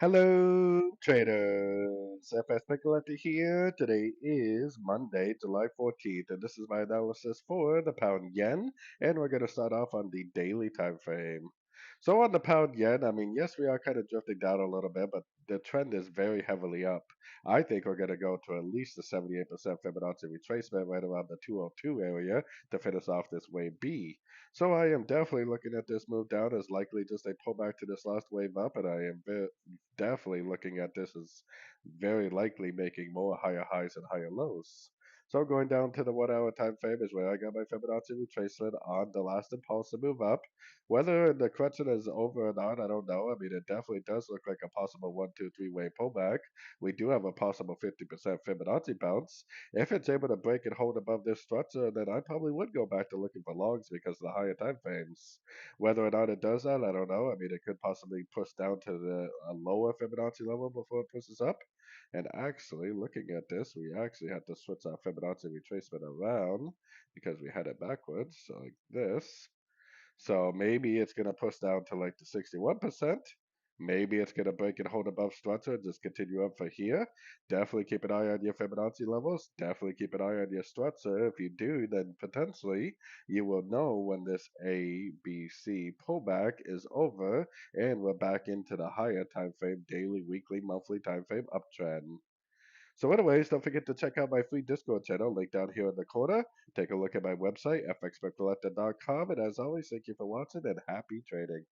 Hello, traders. FX Pip Collector here. Today is Monday, July 14th, and this is my analysis for the pound yen. And we're going to start off on the daily time frame. So on the pound yen, I mean, yes, we are kind of drifting down a little bit, but the trend is very heavily up. I think we're going to go to at least the 78% Fibonacci retracement right around the 202 area to finish off this wave B. So I am definitely looking at this move down as likely just a pullback to this last wave up, and I am definitely looking at this as very likely making more higher highs and higher lows. So going down to the 1 hour time frame is where I got my Fibonacci retracement on the last impulse to move up. Whether the correction is over or not, I don't know. I mean, it definitely does look like a possible 1, 2, 3 way pullback. We do have a possible 50% Fibonacci bounce. If it's able to break and hold above this structure, then I probably would go back to looking for longs because of the higher time frames. Whether or not it does that, I don't know. I mean, it could possibly push down to the a lower Fibonacci level before it pushes up. And actually, looking at this, we actually had to switch our Fibonacci retracement around because we had it backwards, so like this. So maybe it's going to push down to like the 61%. Maybe it's going to break and hold above structure and just continue up for here. Definitely keep an eye on your Fibonacci levels. Definitely keep an eye on your structure. If you do, then potentially you will know when this A, B, C pullback is over and we're back into the higher time frame, daily, weekly, monthly time frame uptrend. So anyways, don't forget to check out my free Discord channel, link down here in the corner. Take a look at my website, fxpipcollector.com. And as always, thank you for watching and happy trading.